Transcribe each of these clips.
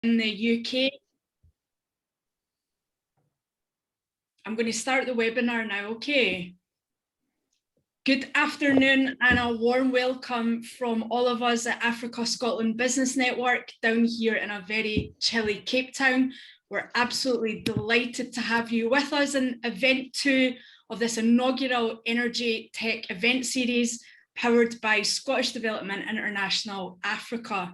in the UK. I'm going to start the webinar now, okay? Good afternoon and a warm welcome from all of us at Africa Scotland Business Network down here in a very chilly Cape Town. We're absolutely delighted to have you with us in event 2 of this inaugural Energy Tech event series powered by Scottish Development International Africa.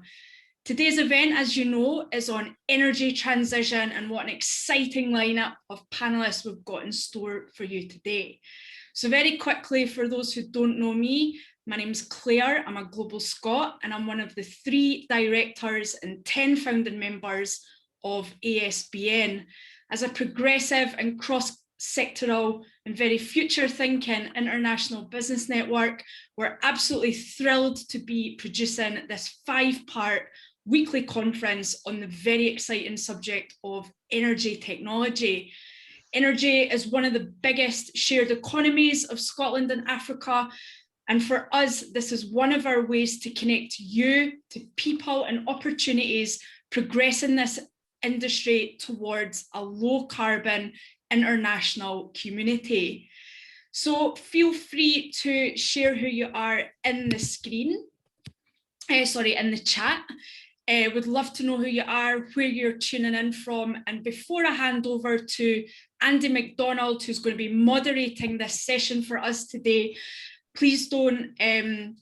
Today's event, as you know, is on energy transition, and what an exciting lineup of panelists we've got in store for you today. So very quickly, for those who don't know me, my name's Claire, I'm a Global Scot, and I'm one of the 3 directors and 10 founding members of ASBN. As a progressive and cross-sectoral and very future-thinking international business network, we're absolutely thrilled to be producing this 5-part weekly conference on the very exciting subject of energy technology. Energy is one of the biggest shared economies of Scotland and Africa. And for us, this is one of our ways to connect you to people and opportunities progressing this industry towards a low carbon international community. So feel free to share who you are in the screen, in the chat. Would love to know who you are, where you're tuning in from. And before I hand over to Andy McDonald, who's going to be moderating this session for us today, please don't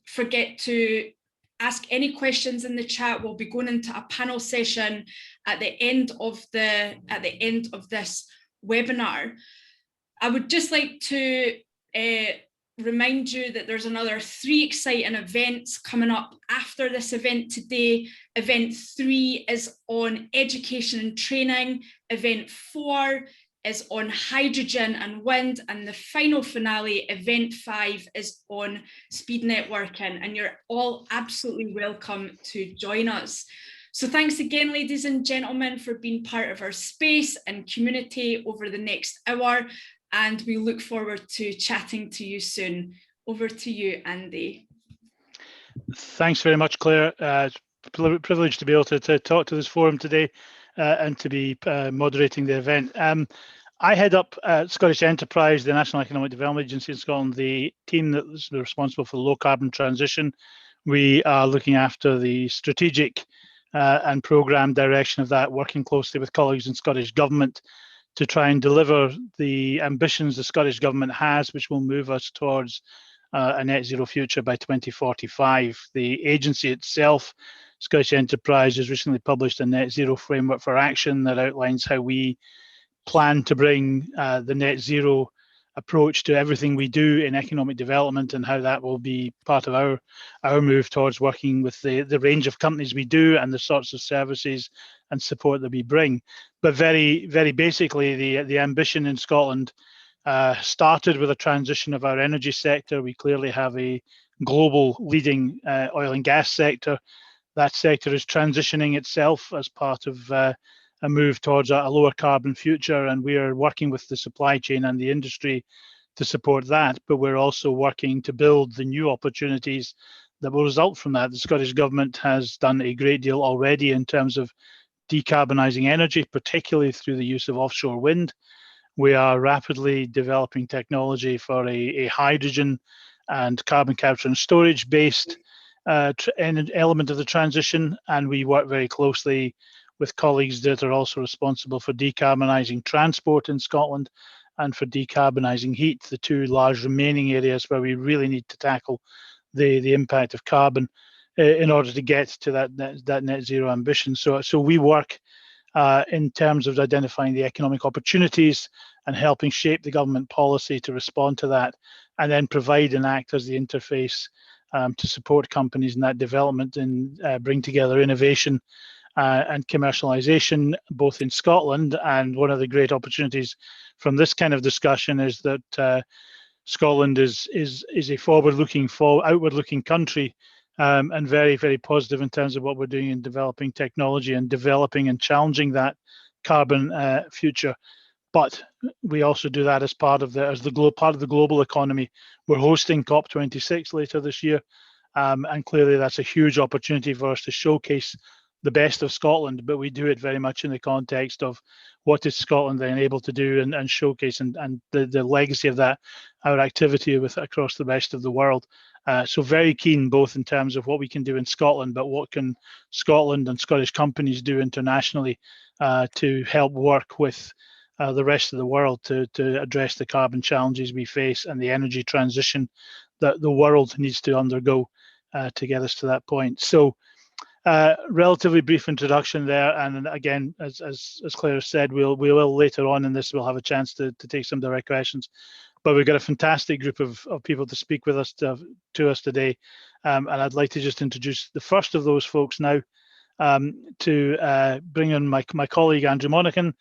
forget to ask any questions in the chat. We'll be going into a panel session at the end of this webinar. I would just like to remind you that there's another 3 exciting events coming up after this event today. Event 3 is on education and training. Event 4 is on hydrogen and wind. And the final finale, event 5, is on speed networking. And you're all absolutely welcome to join us. So thanks again, ladies and gentlemen, for being part of our space and community over the next hour. And we look forward to chatting to you soon. Over to you, Andy. Thanks very much, Claire. It's a privilege to be able to talk to this forum today and to be moderating the event. I head up Scottish Enterprise, the National Economic Development Agency in Scotland, the team that is responsible for low carbon transition. We are looking after the strategic and programme direction of that, working closely with colleagues in Scottish Government to try and deliver the ambitions the Scottish Government has, which will move us towards a net zero future by 2045. The agency itself, Scottish Enterprise, has recently published a net zero framework for action that outlines how we plan to bring the net zero approach to everything we do in economic development, and how that will be part of our move towards working with the range of companies we do and the sorts of services and support that we bring. But very, very basically, the ambition in Scotland started with a transition of our energy sector. We clearly have a global leading oil and gas sector. That sector is transitioning itself as part of a move towards a lower carbon future, and we are working with the supply chain and the industry to support that, but we're also working to build the new opportunities that will result from that. The Scottish Government has done a great deal already in terms of decarbonising energy, particularly through the use of offshore wind. We are rapidly developing technology for a hydrogen and carbon capture and storage based element of the transition, and we work very closely with colleagues that are also responsible for decarbonising transport in Scotland and for decarbonising heat, the 2 large remaining areas where we really need to tackle the impact of carbon in order to get to that net zero ambition. So we work in terms of identifying the economic opportunities and helping shape the government policy to respond to that, and then provide and act as the interface to support companies in that development and bring together innovation and commercialization, both in Scotland. And one of the great opportunities from this kind of discussion is that Scotland is a forward-looking, outward-looking country, and very, very positive in terms of what we're doing in developing technology and developing and challenging that carbon future. But we also do that as part of the global economy. We're hosting COP26 later this year, and clearly that's a huge opportunity for us to showcase the best of Scotland, but we do it very much in the context of what is Scotland then able to do and showcase and the legacy of that, our activity with across the rest of the world. So very keen both in terms of what we can do in Scotland, but what can Scotland and Scottish companies do internationally to help work with the rest of the world to address the carbon challenges we face and the energy transition that the world needs to undergo to get us to that point. So relatively brief introduction there, and again, as Claire said, we will later on in this, we'll have a chance to take some direct questions. But we've got a fantastic group of people to speak with us to us today, and I'd like to just introduce the first of those folks now, to bring in my colleague Andrew Monaghan,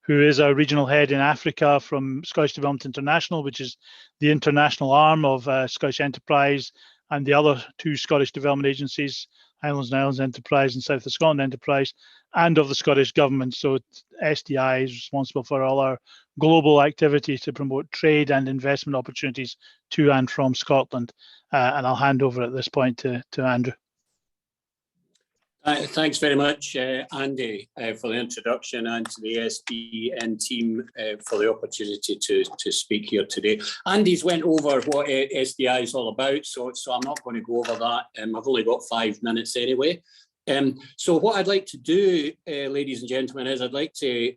who is our regional head in Africa from Scottish Development International, which is the international arm of Scottish Enterprise and the other two Scottish development agencies, Highlands and Islands Enterprise and South of Scotland Enterprise, and of the Scottish Government. So SDI is responsible for all our global activity to promote trade and investment opportunities to and from Scotland. And I'll hand over at this point to Andrew. Thanks very much, Andy, for the introduction, and to the SDN team for the opportunity to speak here today. Andy's went over what SDI is all about, so I'm not going to go over that. I've only got 5 minutes anyway. So what I'd like to do, ladies and gentlemen, is I'd like to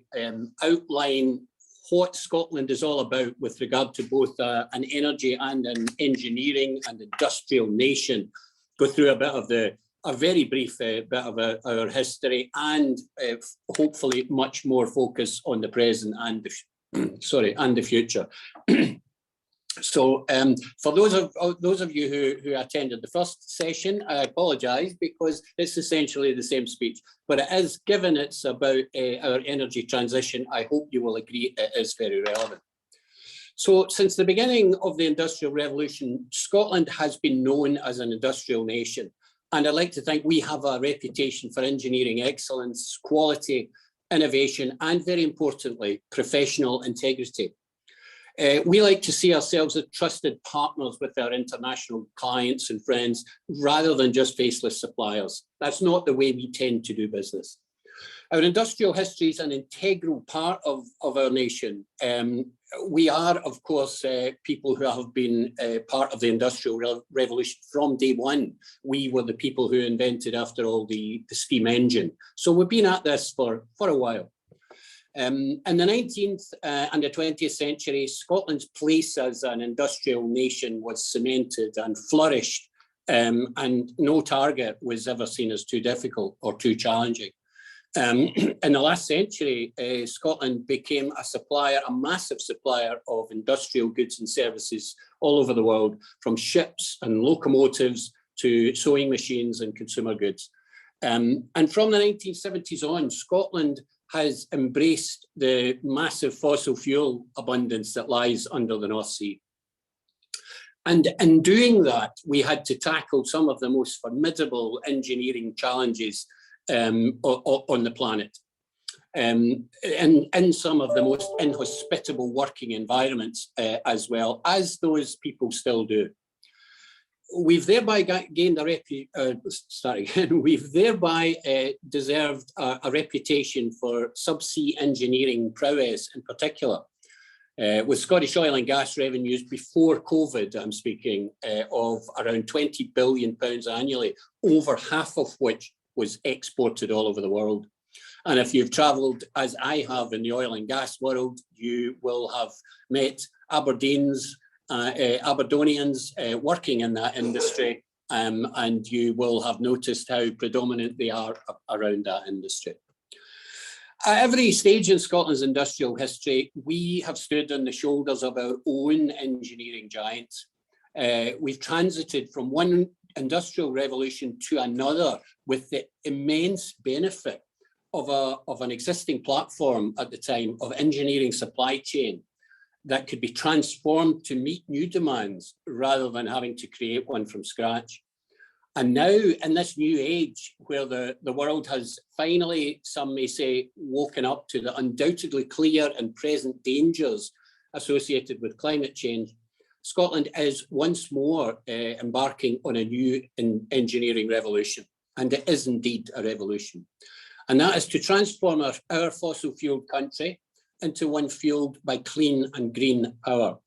outline what Scotland is all about with regard to both an energy and an engineering and industrial nation. Go through a very brief bit of our history, and hopefully much more focus on the present and the future. So for those of you who attended the first session, I apologise because it's essentially the same speech, but it is, given it's about our energy transition, I hope you will agree it is very relevant. So since the beginning of the Industrial Revolution, Scotland has been known as an industrial nation. And I'd like to think we have a reputation for engineering excellence, quality, innovation, and very importantly, professional integrity. We like to see ourselves as trusted partners with our international clients and friends, rather than just faceless suppliers. That's not the way we tend to do business. Our industrial history is an integral part of our nation. We are, of course, people who have been part of the Industrial Revolution from day one. We were the people who invented, after all, the steam engine. So we've been at this for a while. In the 19th and the 20th century, Scotland's place as an industrial nation was cemented and flourished, and no target was ever seen as too difficult or too challenging. In the last century, Scotland became a massive supplier of industrial goods and services all over the world, from ships and locomotives to sewing machines and consumer goods. And from the 1970s on, Scotland has embraced the massive fossil fuel abundance that lies under the North Sea. And in doing that, we had to tackle some of the most formidable engineering challenges on the planet, and in some of the most inhospitable working environments, as well, as those people still do. We've thereby gained we've thereby deserved a reputation for subsea engineering prowess, in particular, with Scottish oil and gas revenues before COVID, I'm speaking, of around £20 billion annually, over half of which was exported all over the world. And if you've travelled, as I have, in the oil and gas world, you will have met Aberdonians working in that industry, and you will have noticed how predominant they are around that industry. At every stage in Scotland's industrial history, we have stood on the shoulders of our own engineering giants. We've transited from one industrial revolution to another with the immense benefit of an existing platform at the time of engineering supply chain that could be transformed to meet new demands rather than having to create one from scratch. And now, in this new age where the world has finally, some may say, woken up to the undoubtedly clear and present dangers associated with climate change, Scotland is once more embarking on a new engineering revolution. and it is indeed a revolution. And that is to transform our fossil-fueled country into one fueled by clean and green power.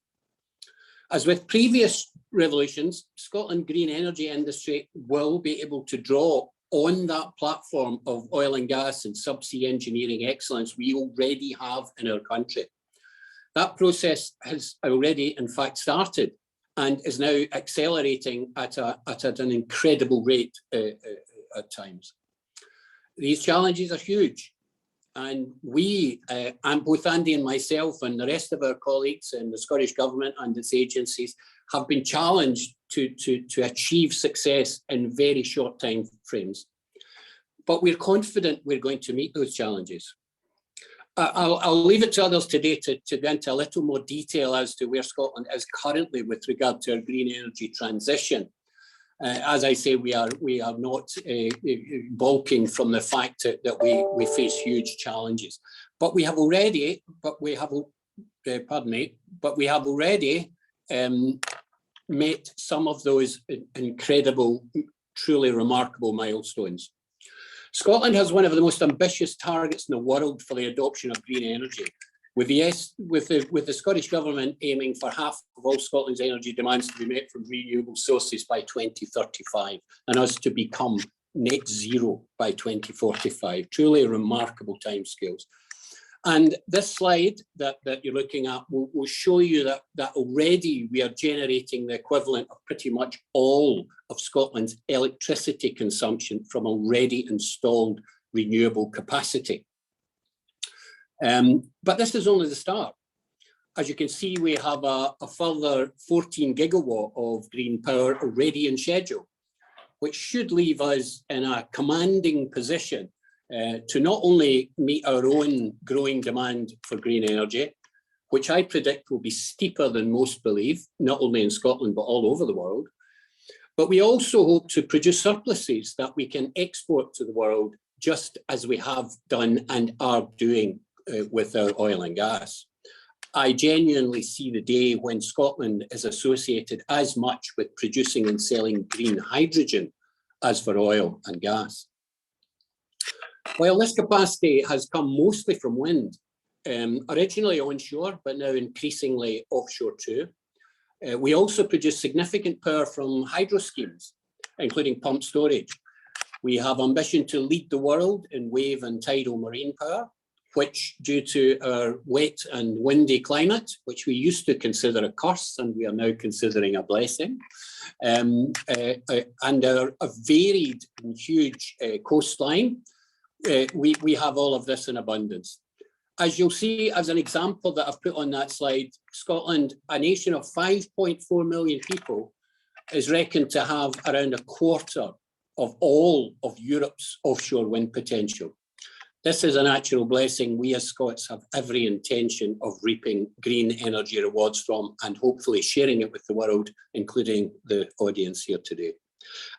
As with previous revolutions, Scotland's green energy industry will be able to draw on that platform of oil and gas and subsea engineering excellence we already have in our country. That process has already, in fact, started and is now accelerating at an incredible rate at times. These challenges are huge. And we, and both Andy and myself and the rest of our colleagues in the Scottish Government and its agencies have been challenged to achieve success in very short time frames. But we're confident we're going to meet those challenges. I'll leave it to others today to go into a little more detail as to where Scotland is currently with regard to our green energy transition. As I say, we are not balking from the fact that we face huge challenges. But we have already, met some of those incredible, truly remarkable milestones. Scotland has one of the most ambitious targets in the world for the adoption of green energy, with the Scottish Government aiming for half of all Scotland's energy demands to be met from renewable sources by 2035, and us to become net zero by 2045. Truly remarkable timescales. And this slide that you're looking at will show you that already we are generating the equivalent of pretty much all of Scotland's electricity consumption from already installed renewable capacity. But this is only the start. As you can see, we have a further 14 gigawatt of green power already in schedule, which should leave us in a commanding position to not only meet our own growing demand for green energy, which I predict will be steeper than most believe, not only in Scotland, but all over the world, but we also hope to produce surpluses that we can export to the world, just as we have done and are doing with our oil and gas. I genuinely see the day when Scotland is associated as much with producing and selling green hydrogen as for oil and gas. While this capacity has come mostly from wind, originally onshore, but now increasingly offshore too, we also produce significant power from hydro schemes, including pump storage. We have ambition to lead the world in wave and tidal marine power, which, due to our wet and windy climate, which we used to consider a curse and we are now considering a blessing, and a varied and huge coastline, we have all of this in abundance. As you'll see, as an example that I've put on that slide, Scotland, a nation of 5.4 million people, is reckoned to have around a quarter of all of Europe's offshore wind potential. This is a natural blessing we as Scots have every intention of reaping green energy rewards from, and hopefully sharing it with the world, including the audience here today.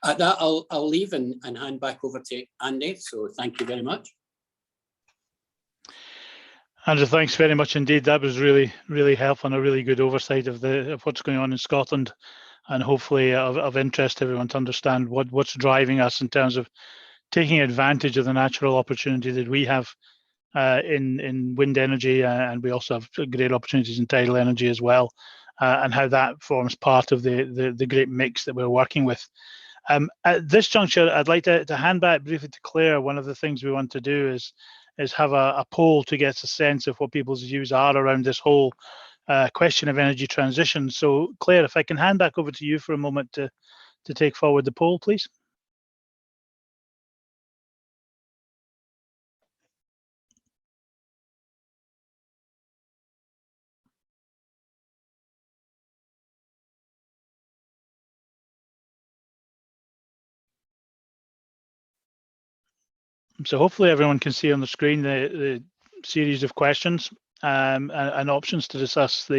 At that, I'll leave and hand back over to Andy. So thank you very much. Andrew, thanks very much indeed. That was really, really helpful and a really good oversight of what's going on in Scotland, and hopefully of interest to everyone to understand what's driving us in terms of taking advantage of the natural opportunity that we have in wind energy, and we also have great opportunities in tidal energy as well, and how that forms part of the great mix that we're working with. At this juncture, I'd like to hand back briefly to Claire. One of the things we want to do is have a poll to get a sense of what people's views are around this whole question of energy transition. So Claire, if I can hand back over to you for a moment to take forward the poll, please. So hopefully everyone can see on the screen the series of questions and options to discuss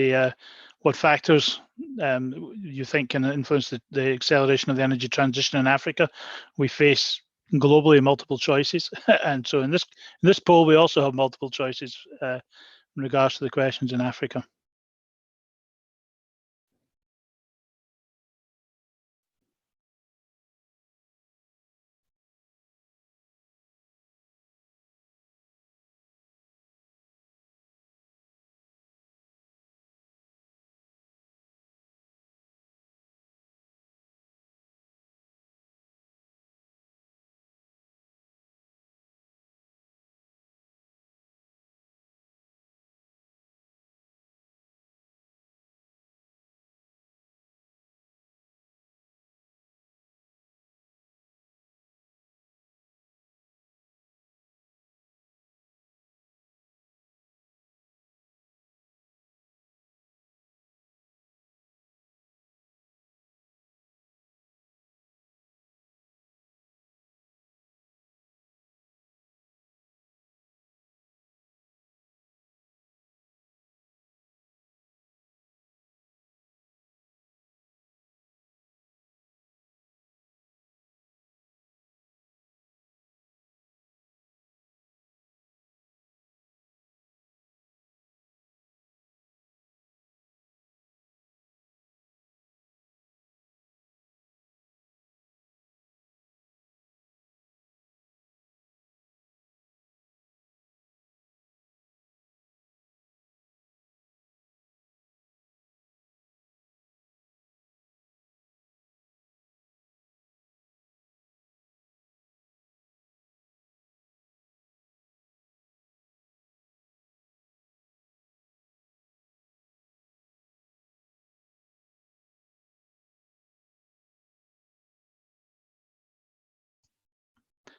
what factors you think can influence the acceleration of the energy transition in Africa. We face globally multiple choices, and so in this poll we also have multiple choices in regards to the questions in Africa.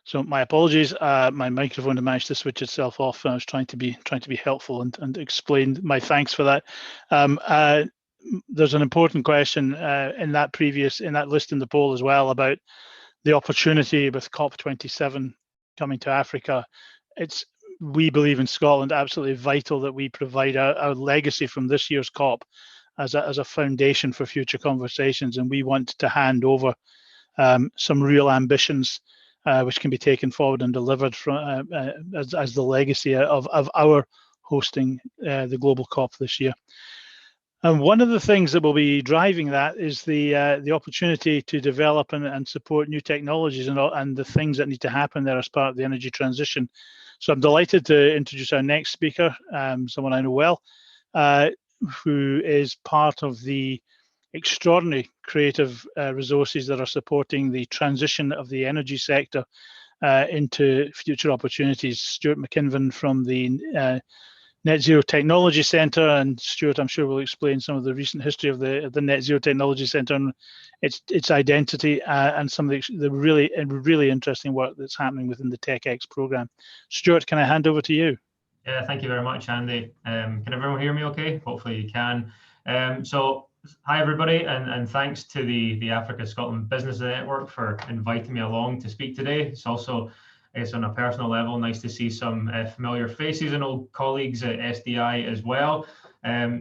So my apologies. My microphone had managed to switch itself off. I was trying to be helpful and explain my thanks for that. There's an important question in that list in the poll as well about the opportunity with COP27 coming to Africa. We believe in Scotland absolutely vital that we provide our legacy from this year's COP as a foundation for future conversations, and we want to hand over some real ambitions which can be taken forward and delivered from as the legacy of our hosting the global COP this year. And one of the things that will be driving that is the opportunity to develop and support new technologies and the things that need to happen there as part of the energy transition. So I'm delighted to introduce our next speaker, someone I know well, who is part of the extraordinary creative resources that are supporting the transition of the energy sector into future opportunities. Stuart MacKinven from the Net Zero Technology Centre, and Stuart, I'm sure, will explain some of the recent history of the Net Zero Technology Centre and its identity and some of the really interesting work that's happening within the TechX programme. Stuart, can I hand over to you? Yeah, thank you very much, Andy. Can everyone hear me okay? Hopefully you can. So hi everybody, and thanks to the Africa Scotland Business Network for inviting me along to speak today. It's also, I guess, on a personal level, nice to see some familiar faces and old colleagues at SDI as well.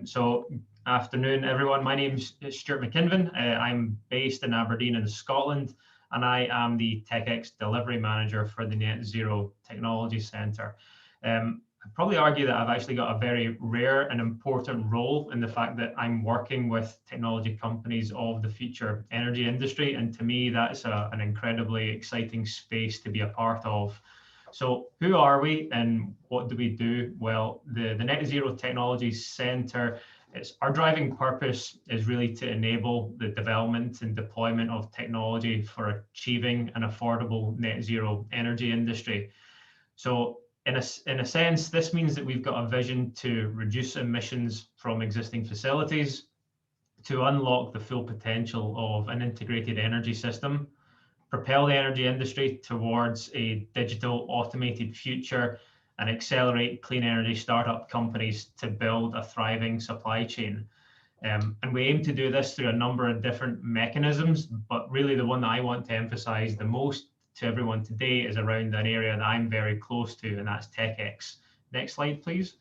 So afternoon everyone, my name's Stuart MacKinven. I'm based in Aberdeen in Scotland, and I am the TechX Delivery Manager for the Net Zero Technology Centre. I'd probably argue that I've actually got a very rare and important role in the fact that I'm working with technology companies of the future energy industry. And to me, that's an incredibly exciting space to be a part of. So who are we and what do we do? Well, the Net Zero Technology Centre, our driving purpose is really to enable the development and deployment of technology for achieving an affordable net zero energy industry. So in a sense, this means that we've got a vision to reduce emissions from existing facilities, to unlock the full potential of an integrated energy system, propel the energy industry towards a digital automated future, and accelerate clean energy startup companies to build a thriving supply chain. And we aim to do this through a number of different mechanisms, but really the one that I want to emphasize the most to everyone today is around an area that I'm very close to, and that's TechX. Next slide, please.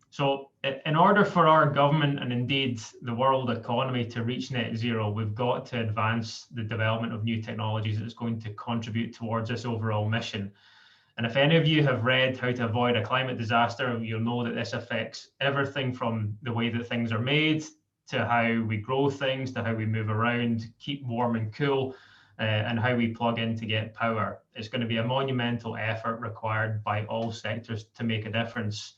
So in order for our government and indeed the world economy to reach net zero, we've got to advance the development of new technologies that's going to contribute towards this overall mission. And if any of you have read How to Avoid a Climate Disaster, you'll know that this affects everything from the way that things are made, to how we grow things, to how we move around, keep warm and cool, and how we plug in to get power. It's going to be a monumental effort required by all sectors to make a difference.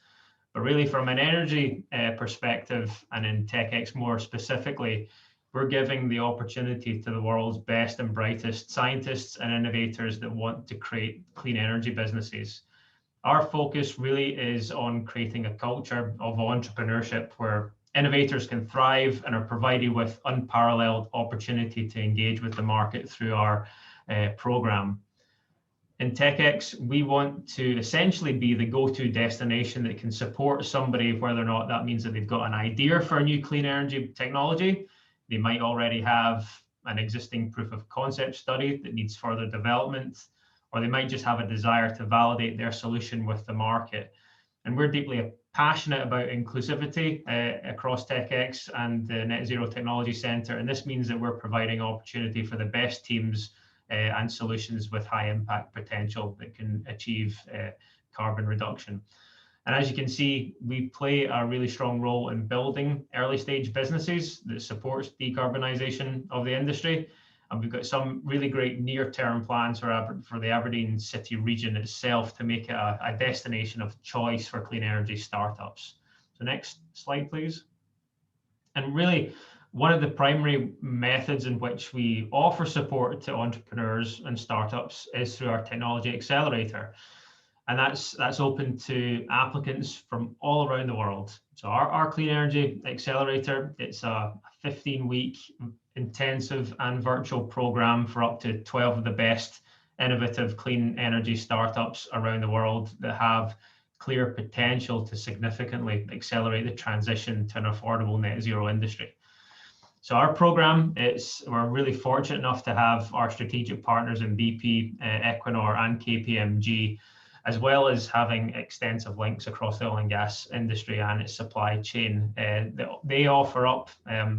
But really, from an energy perspective, and in TechX more specifically, we're giving the opportunity to the world's best and brightest scientists and innovators that want to create clean energy businesses. Our focus really is on creating a culture of entrepreneurship where innovators can thrive and are provided with unparalleled opportunity to engage with the market through our program. In TechX, we want to essentially be the go-to destination that can support somebody, whether or not that means that they've got an idea for a new clean energy technology. They might already have an existing proof of concept study that needs further development, or they might just have a desire to validate their solution with the market. And we're deeply passionate about inclusivity across TechX and the Net Zero Technology Centre. And this means that we're providing opportunity for the best teams and solutions with high impact potential that can achieve carbon reduction. And as you can see, we play a really strong role in building early stage businesses that supports decarbonisation of the industry. And we've got some really great near-term plans for the Aberdeen City region itself to make it a destination of choice for clean energy startups. So next slide, please. And really, one of the primary methods in which we offer support to entrepreneurs and startups is through our technology accelerator. And that's open to applicants from all around the world. So our Clean Energy Accelerator, it's a 15-week intensive and virtual program for up to 12 of the best innovative clean energy startups around the world that have clear potential to significantly accelerate the transition to an affordable net zero industry. So our program, we're really fortunate enough to have our strategic partners in BP, Equinor and KPMG, as well as having extensive links across the oil and gas industry and its supply chain. They offer up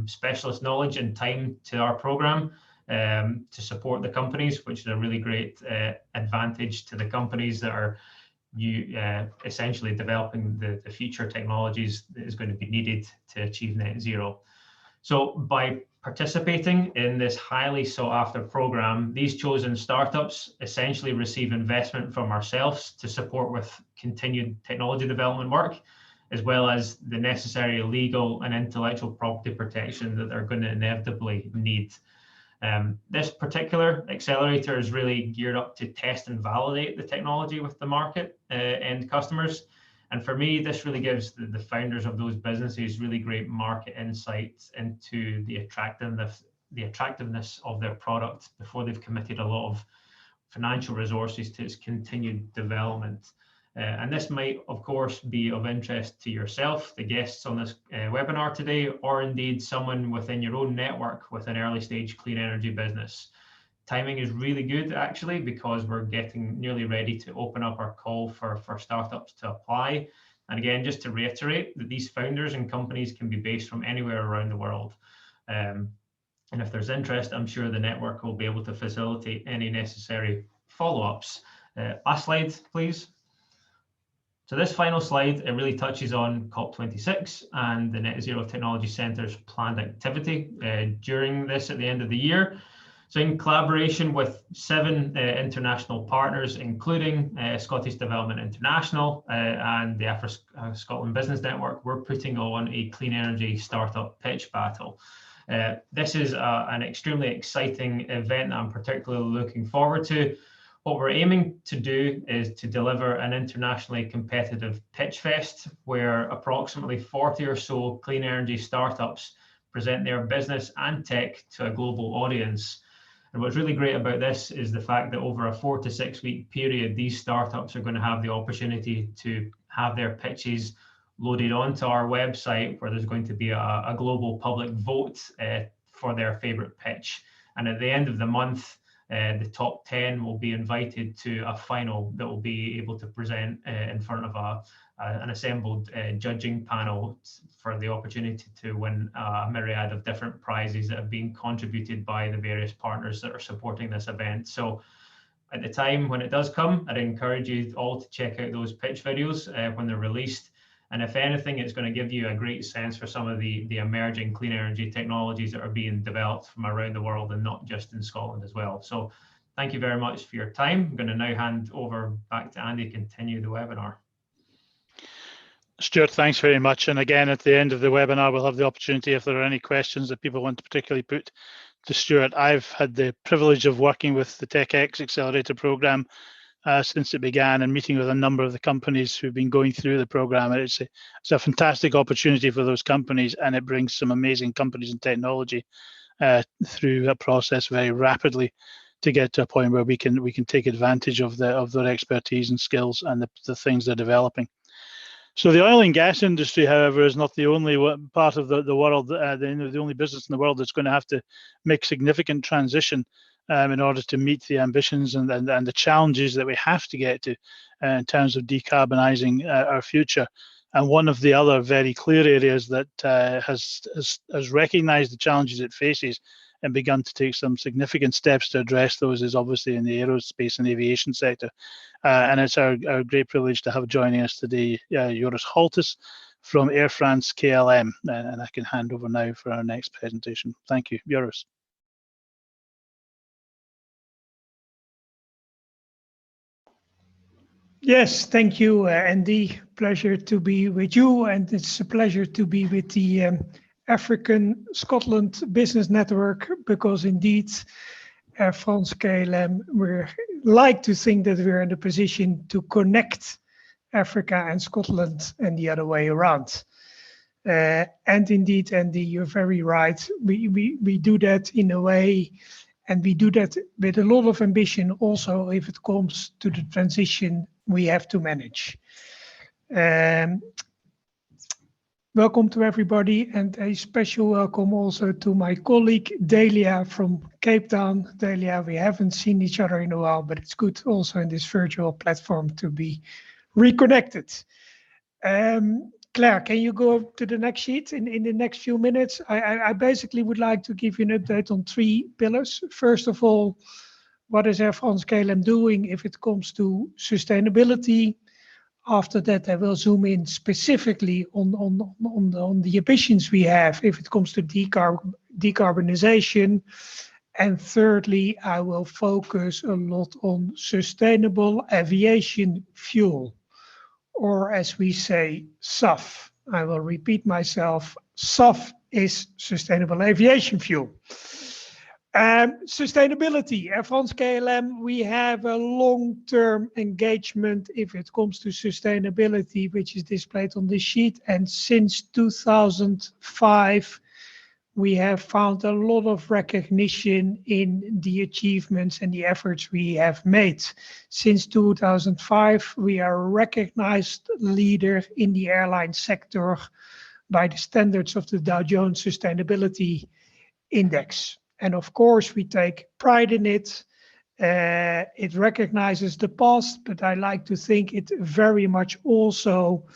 specialist knowledge and time to our program to support the companies, which is a really great advantage to the companies that are essentially developing the future technologies that is going to be needed to achieve net zero. So by participating in this highly sought after program, these chosen startups essentially receive investment from ourselves to support with continued technology development work, as well as the necessary legal and intellectual property protection that they're going to inevitably need. This particular accelerator is really geared up to test and validate the technology with the market and customers. And for me, this really gives the founders of those businesses really great market insights into the attractiveness of their product before they've committed a lot of financial resources to its continued development. And this might, of course, be of interest to yourself, the guests on this webinar today, or indeed someone within your own network with an early stage clean energy business. Timing is really good, actually, because we're getting nearly ready to open up our call for startups to apply. And again, just to reiterate that these founders and companies can be based from anywhere around the world. And if there's interest, I'm sure the network will be able to facilitate any necessary follow-ups. Last slide, please. So this final slide, it really touches on COP26 and the Net Zero Technology Centre's planned activity during this at the end of the year. So in collaboration with 7 international partners, including Scottish Development International and the Scotland Business Network, we're putting on a clean energy startup pitch battle. This is an extremely exciting event that I'm particularly looking forward to. What we're aiming to do is to deliver an internationally competitive pitch fest where approximately 40 or so clean energy startups present their business and tech to a global audience. And what's really great about this is the fact that over a 4 to 6 week period, these startups are going to have the opportunity to have their pitches loaded onto our website, where there's going to be a global public vote for their favorite pitch. And at the end of the month, the top 10 will be invited to a final that will be able to present in front of an assembled judging panel for the opportunity to win a myriad of different prizes that have been contributed by the various partners that are supporting this event. So at the time when it does come, I'd encourage you all to check out those pitch videos when they're released. And if anything, it's going to give you a great sense for some of the emerging clean energy technologies that are being developed from around the world and not just in Scotland as well. So thank you very much for your time. I'm going to now hand over back to Andy to continue the webinar. Stuart, thanks very much. And again, at the end of the webinar, we'll have the opportunity if there are any questions that people want to particularly put to Stuart. I've had the privilege of working with the TechX Accelerator program since it began and meeting with a number of the companies who've been going through the program. And it's a fantastic opportunity for those companies, and it brings some amazing companies and technology through that process very rapidly to get to a point where we can take advantage of their expertise and skills and the things they're developing. So the oil and gas industry, however, is not the only part of the world, the only business in the world that's going to have to make significant transition in order to meet the ambitions and the challenges that we have to get to in terms of decarbonising our future. And one of the other very clear areas that has recognised the challenges it faces and begun to take some significant steps to address those is obviously in the aerospace and aviation sector. And it's our great privilege to have joining us today Joris Holtus from Air France KLM. And I can hand over now for our next presentation. Thank you, Joris. Yes, thank you, Andy. Pleasure to be with you, and it's a pleasure to be with the African Scotland Business Network, because indeed, Air France KLM, we like to think that we're in a position to connect Africa and Scotland and the other way around. And indeed, Andy, you're very right. We do that in a way And we do that with a lot of ambition also if it comes to the transition we have to manage. Welcome to everybody, and a special welcome also to my colleague Delia from Cape Town. Delia, we haven't seen each other in a while, but it's good also in this virtual platform to be reconnected. Claire, can you go to the next sheet in the next few minutes? I basically would like to give you an update on 3 pillars. First of all, what is Air France KLM doing if it comes to sustainability? After that, I will zoom in specifically on the ambitions we have if it comes to decarbonization. And thirdly, I will focus a lot on sustainable aviation fuel, or as we say, SAF. I will repeat myself, SAF is sustainable aviation fuel. Sustainability, Air France KLM, we have a long-term engagement if it comes to sustainability, which is displayed on this sheet. And since 2005, we have found a lot of recognition in the achievements and the efforts we have made. Since 2005, we are a recognized leader in the airline sector by the standards of the Dow Jones Sustainability Index. And of course, we take pride in it. It recognizes the past, but I like to think it very much also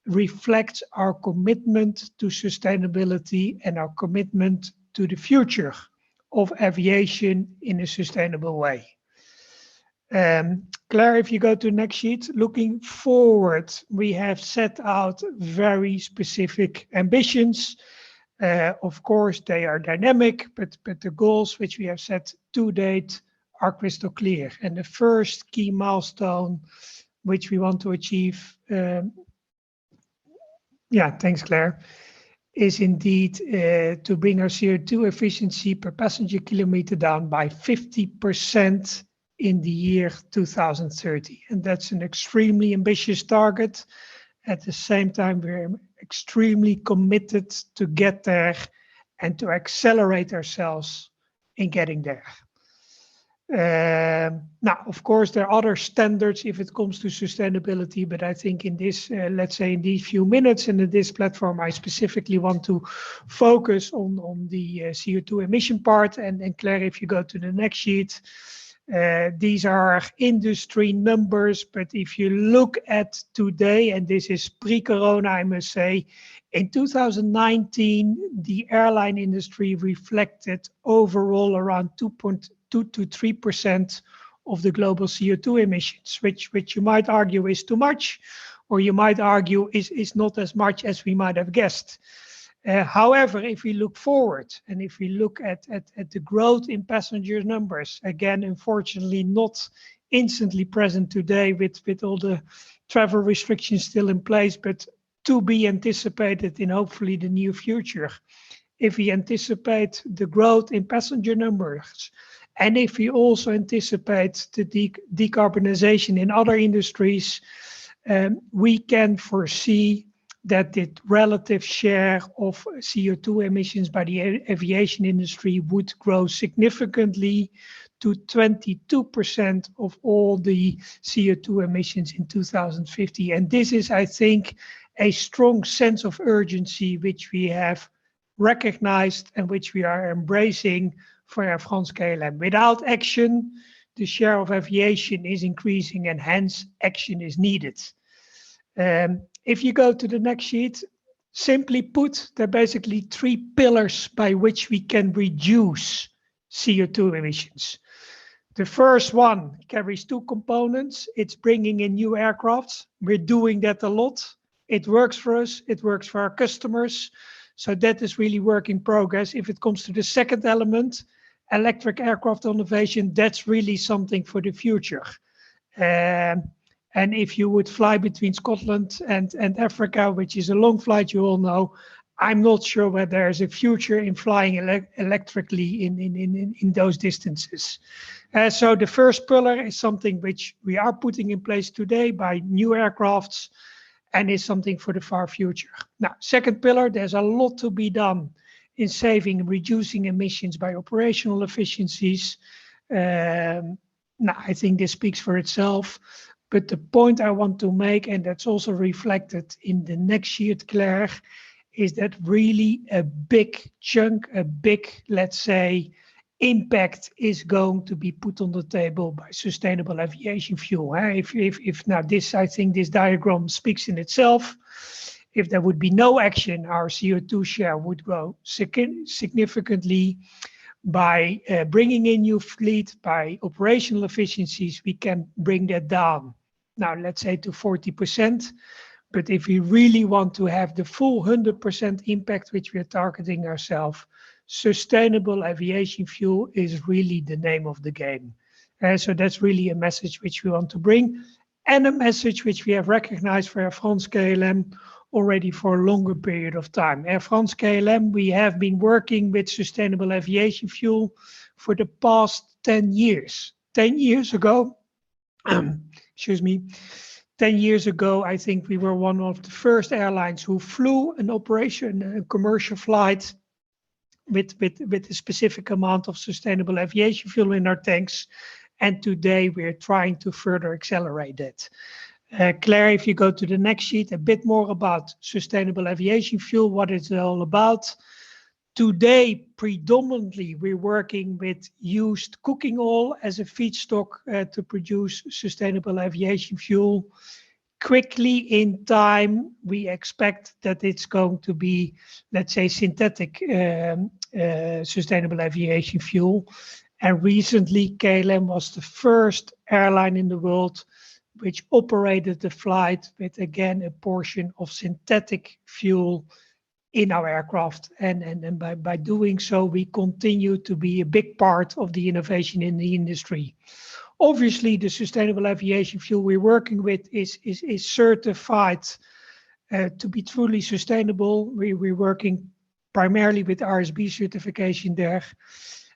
reflects our commitment to sustainability and our commitment to the future of aviation in a sustainable way. Claire, if you go to the next sheet, looking forward, we have set out very specific ambitions. Of course, they are dynamic, but the goals which we have set to date are crystal clear. And the first key milestone which we want to achieve, thanks, Claire, is indeed to bring our CO2 efficiency per passenger kilometer down by 50% in the year 2030. And that's an extremely ambitious target. At the same time, we're extremely committed to get there and to accelerate ourselves in getting there. Now, of course, there are other standards if it comes to sustainability, but I think in this, let's say in these few minutes and in this platform, I specifically want to focus on the CO2 emission part. And Claire, if you go to the next sheet, these are industry numbers, but if you look at today, and this is pre-corona, I must say, in 2019, the airline industry reflected overall around 2.2 to 3% of the global CO2 emissions, which you might argue is too much, or you might argue is not as much as we might have guessed. However, if we look forward and if we look at the growth in passenger numbers, again, unfortunately not instantly present today with all the travel restrictions still in place, but to be anticipated in hopefully the near future. If we anticipate the growth in passenger numbers, and if we also anticipate the decarbonization in other industries, we can foresee that the relative share of CO2 emissions by the aviation industry would grow significantly to 22% of all the CO2 emissions in 2050. And this is, I think, a strong sense of urgency which we have recognized and which we are embracing for Air France KLM. Without action, the share of aviation is increasing and hence action is needed. If you go to the next sheet, simply put, there are basically 3 pillars by which we can reduce CO2 emissions. The first one carries 2 components. It's bringing in new aircrafts. We're doing that a lot. It works for us. It works for our customers. So that is really work in progress. If it comes to the second element, electric aircraft innovation, that's really something for the future. And if you would fly between Scotland and Africa, which is a long flight, you all know, I'm not sure whether there's a future in flying electrically in those distances. So the first pillar is something which we are putting in place today by new aircrafts and is something for the far future. Now, second pillar, there's a lot to be done in saving and reducing emissions by operational efficiencies. Now, I think this speaks for itself. But the point I want to make, and that's also reflected in the next sheet, Claire, is that really a big chunk, a big, let's say, impact is going to be put on the table by sustainable aviation fuel. If now this, I think this diagram speaks in itself. If there would be no action, our CO2 share would grow significantly. By bringing in new fleet, by operational efficiencies, we can bring that down. Now, let's say to 40%. But if we really want to have the full 100% impact, which we are targeting ourselves, sustainable aviation fuel is really the name of the game. So that's really a message which we want to bring, and a message which we have recognized for Air France KLM already for a longer period of time. Air France KLM, we have been working with sustainable aviation fuel for the past 10 years. 10 years ago, excuse me, 10 years ago, I think we were one of the first airlines who flew an operation, a commercial flight with a specific amount of sustainable aviation fuel in our tanks. And today we're trying to further accelerate that. Claire, if you go to the next sheet, a bit more about sustainable aviation fuel, what it's all about. Today, predominantly, we're working with used cooking oil as a feedstock to produce sustainable aviation fuel. Quickly in time, we expect that it's going to be, let's say, synthetic sustainable aviation fuel. And recently, KLM was the first airline in the world which operated the flight with, again, a portion of synthetic fuel in our aircraft. And by doing so, we continue to be a big part of the innovation in the industry. Obviously, the sustainable aviation fuel we're working with is certified to be truly sustainable. We're working primarily with RSB certification there.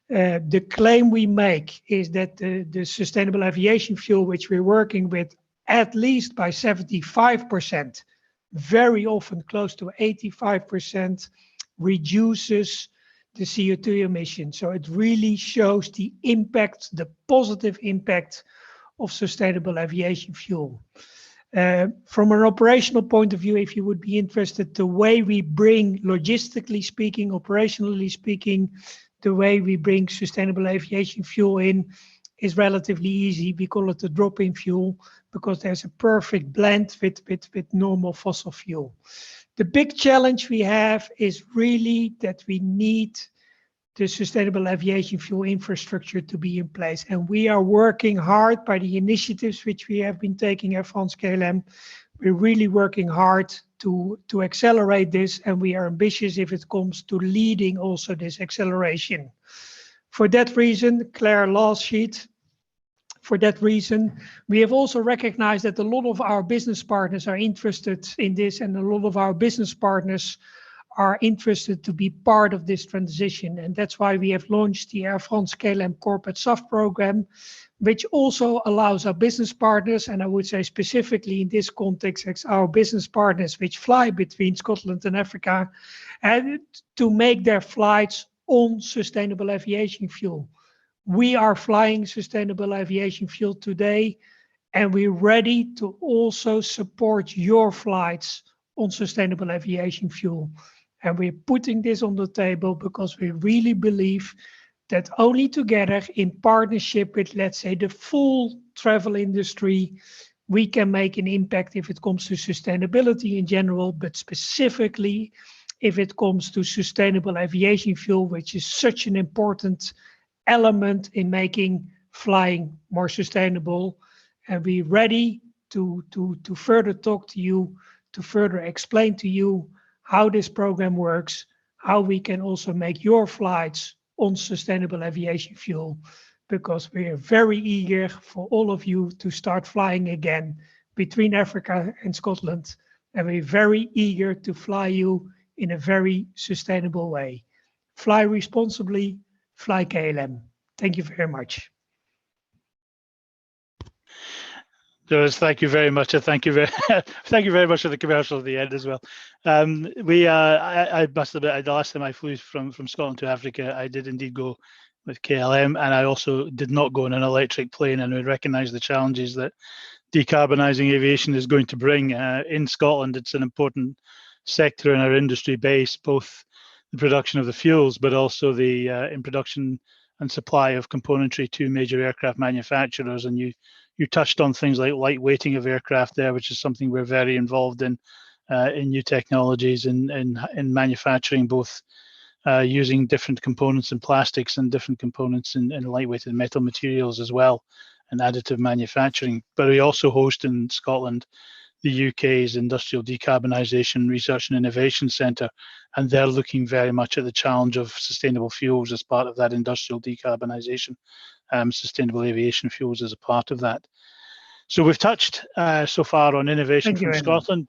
The claim we make is that the sustainable aviation fuel, which we're working with at least by 75%, very often close to 85%, reduces the CO2 emissions. So it really shows the impact, the positive impact of sustainable aviation fuel. From an operational point of view, if you would be interested, the way we bring, logistically speaking, operationally speaking, the way we bring sustainable aviation fuel in is relatively easy. We call it the drop-in fuel because there's a perfect blend with normal fossil fuel. The big challenge we have is really that we need the sustainable aviation fuel infrastructure to be in place. And we are working hard by the initiatives which we have been taking at France KLM. We're really working hard to accelerate this, and we are ambitious if it comes to leading also this acceleration. For that reason, Claire, last sheet. For that reason, we have also recognized that a lot of our business partners are interested in this, and a lot of our business partners are interested to be part of this transition. And that's why we have launched the Air France KLM Corporate SAF program, which also allows our business partners, and I would say specifically in this context, it's our business partners which fly between Scotland and Africa, and to make their flights on sustainable aviation fuel. We are flying sustainable aviation fuel today, and we're ready to also support your flights on sustainable aviation fuel. And we're putting this on the table because we really believe that only together in partnership with, let's say, the full travel industry, we can make an impact if it comes to sustainability in general, but specifically if it comes to sustainable aviation fuel, which is such an important element in making flying more sustainable. And we're ready to further talk to you, to further explain to you how this program works, how we can also make your flights on sustainable aviation fuel, because we are very eager for all of you to start flying again between Africa and Scotland. And we're very eager to fly you in a very sustainable way. Fly responsibly, fly KLM. Thank you very much. Joris, thank you very much. Thank you thank you very much for the commercial at the end as well. I must admit, the last time I flew from Scotland to Africa, I did indeed go with KLM, and I also did not go in an electric plane, and we recognise the challenges that decarbonising aviation is going to bring. In Scotland, it's an important sector in our industry base, both the production of the fuels, but also the in production and supply of componentry to major aircraft manufacturers. And you touched on things like lightweighting of aircraft there, which is something we're very involved in new technologies in manufacturing, both using different components in plastics and different components in lightweighted metal materials as well, and additive manufacturing. But we also host in Scotland the UK's Industrial Decarbonisation Research and Innovation Centre, and they're looking very much at the challenge of sustainable fuels as part of that industrial decarbonisation. Sustainable aviation fuels as a part of that. So we've touched so far on innovation from Scotland.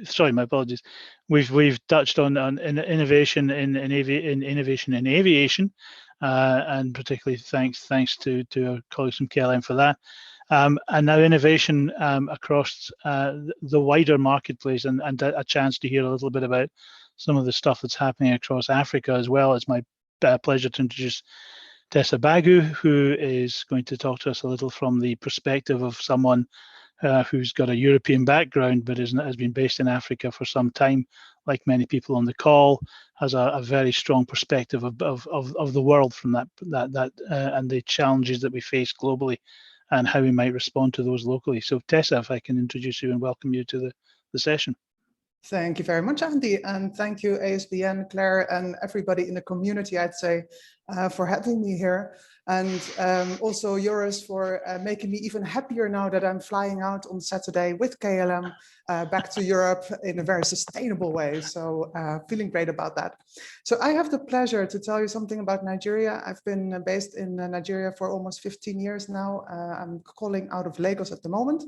Sorry, my apologies. We've touched on innovation in aviation, and particularly thanks to our colleagues from KLM for that. And now innovation across the wider marketplace, and a chance to hear a little bit about some of the stuff that's happening across Africa as well. It's my pleasure to introduce Thessa Bagu, who is going to talk to us a little from the perspective of someone who's got a European background but has been based in Africa for some time. Like many people on the call, has a very strong perspective of the world from that and the challenges that we face globally, and how we might respond to those locally. So Thessa, if I can introduce you and welcome you to the session. Thank you very much, Andy, and thank you, ASBN, Claire, and everybody in the community, I'd say, for having me here. And also Joris for making me even happier now that I'm flying out on Saturday with KLM back to Europe in a very sustainable way. So feeling great about that. So I have the pleasure to tell you something about Nigeria. I've been based in Nigeria for almost 15 years now. I'm calling out of Lagos at the moment.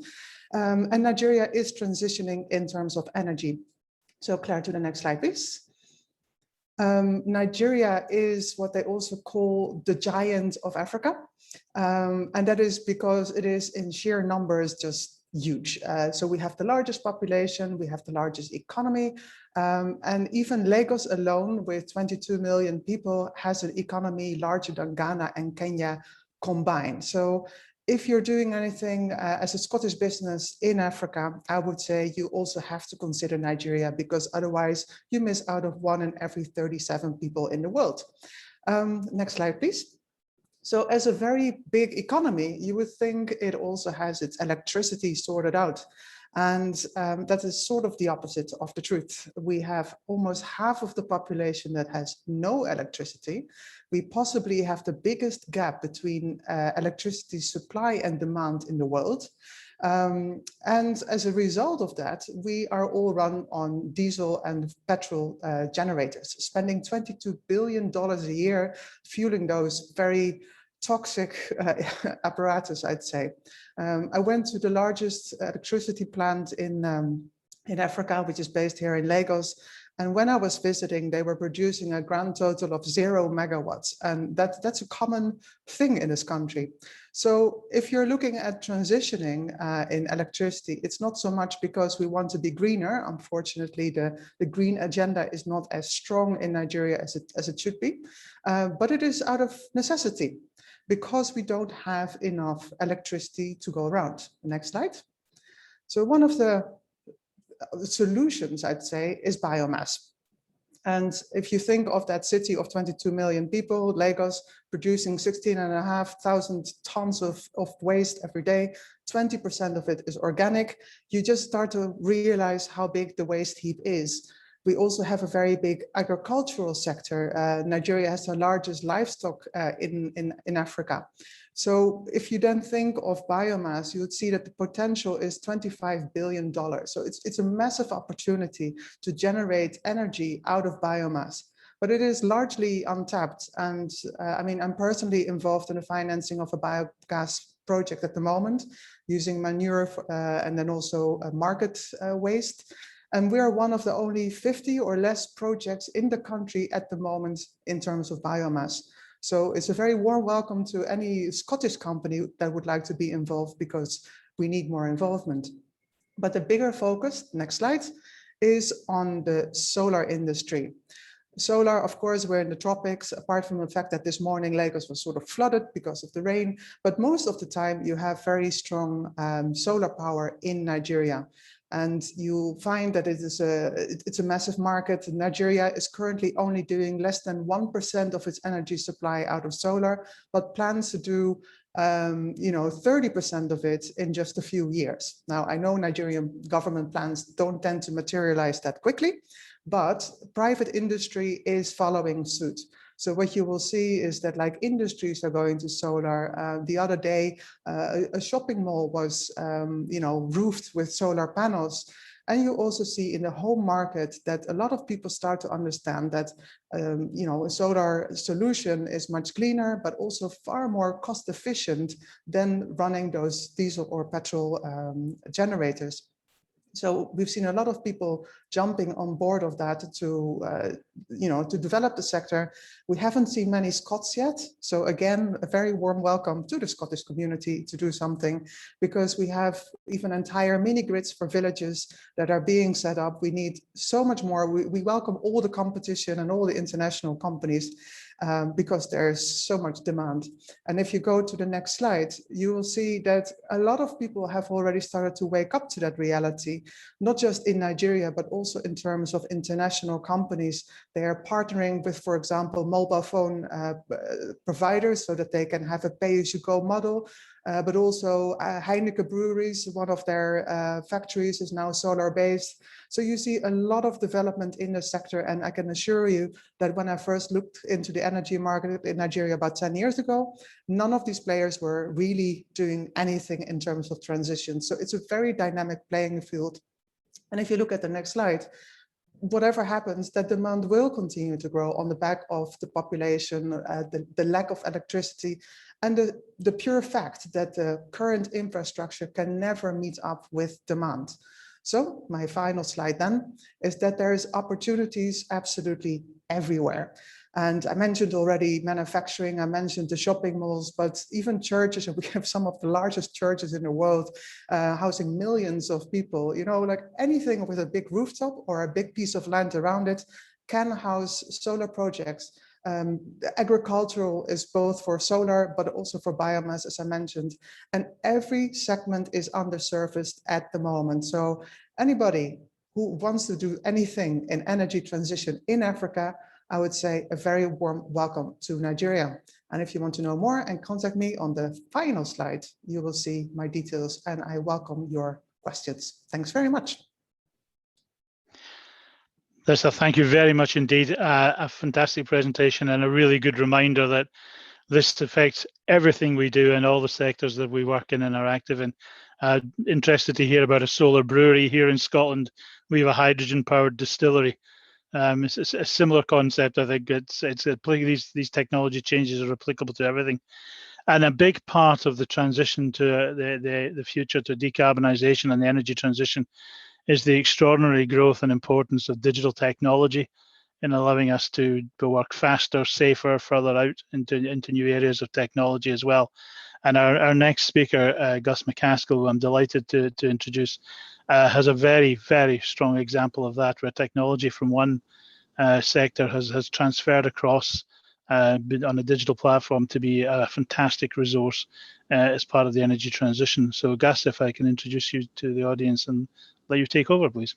And Nigeria is transitioning in terms of energy. So Claire, to the next slide, please. Nigeria is what they also call the giant of Africa. And that is because it is in sheer numbers just huge. So we have the largest population, we have the largest economy, and even Lagos alone with 22 million people has an economy larger than Ghana and Kenya combined. So if you're doing anything as a Scottish business in Africa, I would say you also have to consider Nigeria, because otherwise you miss out of 1 in every 37 people in the world. Next slide, please. So as a very big economy, you would think it also has its electricity sorted out. And that is sort of the opposite of the truth. We have almost half of the population that has no electricity. We possibly have the biggest gap between electricity supply and demand in the world. And as a result of that, we are all run on diesel and petrol generators, spending $22 billion a year fueling those very toxic apparatus, I'd say. I went to the largest electricity plant in Africa, which is based here in Lagos. And when I was visiting, they were producing a grand total of 0 megawatts. And that's a common thing in this country. So if you're looking at transitioning in electricity, it's not so much because we want to be greener. Unfortunately, the green agenda is not as strong in Nigeria as it should be, but it is out of necessity, because we don't have enough electricity to go around. Next slide. So one of the solutions, I'd say, is biomass. And if you think of that city of 22 million people, Lagos, producing 16,500 tons of waste every day, 20% of it is organic, you just start to realize how big the waste heap is. We also have a very big agricultural sector. Nigeria has the largest livestock in Africa. So if you then think of biomass, you would see that the potential is $25 billion. So it's a massive opportunity to generate energy out of biomass, but it is largely untapped. And I mean, I'm personally involved in the financing of a biogas project at the moment, using manure and then also market waste. And we are one of the only 50 or less projects in the country at the moment in terms of biomass. So it's a very warm welcome to any Scottish company that would like to be involved, because we need more involvement. But the bigger focus, next slide, is on the solar industry. Solar, of course, we're in the tropics, apart from the fact that this morning Lagos was sort of flooded because of the rain, but most of the time you have very strong solar power in Nigeria. And you find that it's a massive market. Nigeria is currently only doing less than 1% of its energy supply out of solar, but plans to do 30% of it in just a few years. Now, I know Nigerian government plans don't tend to materialize that quickly, but private industry is following suit. So what you will see is that like industries are going to solar. The other day, a shopping mall was, roofed with solar panels. And you also see in the home market that a lot of people start to understand that, a solar solution is much cleaner, but also far more cost efficient than running those diesel or petrol generators. So we've seen a lot of people jumping on board of that to develop the sector. We haven't seen many Scots yet. So again, a very warm welcome to the Scottish community to do something, because we have even entire mini grids for villages that are being set up. We need so much more. We welcome all the competition and all the international companies because there's so much demand. And if you go to the next slide, you will see that a lot of people have already started to wake up to that reality, not just in Nigeria, but also in terms of international companies. They are partnering with, for example, mobile phone providers so that they can have a pay-as-you-go model. But also Heineken breweries, one of their factories is now solar-based. So you see a lot of development in the sector. And I can assure you that when I first looked into the energy market in Nigeria about 10 years ago, none of these players were really doing anything in terms of transition. So it's a very dynamic playing field. And if you look at the next slide, whatever happens, that demand will continue to grow on the back of the population, the lack of electricity, and the pure fact that the current infrastructure can never meet up with demand. So my final slide then is that there's opportunities absolutely everywhere. And I mentioned already manufacturing, I mentioned the shopping malls, but even churches, and we have some of the largest churches in the world, housing millions of people, like anything with a big rooftop or a big piece of land around it can house solar projects. Agricultural is both for solar, but also for biomass, as I mentioned, and every segment is underserviced at the moment. So anybody who wants to do anything in energy transition in Africa, I would say a very warm welcome to Nigeria. And if you want to know more and contact me on the final slide, you will see my details, and I welcome your questions. Thanks very much. Thessa, thank you very much indeed. A fantastic presentation and a really good reminder that this affects everything we do in all the sectors that we work in and are active in. Interested to hear about a solar brewery here in Scotland. We have a hydrogen-powered distillery. It's a similar concept. I think these technology changes are applicable to everything. And a big part of the transition to the future to decarbonisation and the energy transition is the extraordinary growth and importance of digital technology in allowing us to work faster, safer, further out into new areas of technology as well. And our next speaker, Gus McAskill, who I'm delighted to introduce, has a very, very strong example of that, where technology from one sector has transferred across on a digital platform to be a fantastic resource as part of the energy transition. So Gus, if I can introduce you to the audience and let you take over, please.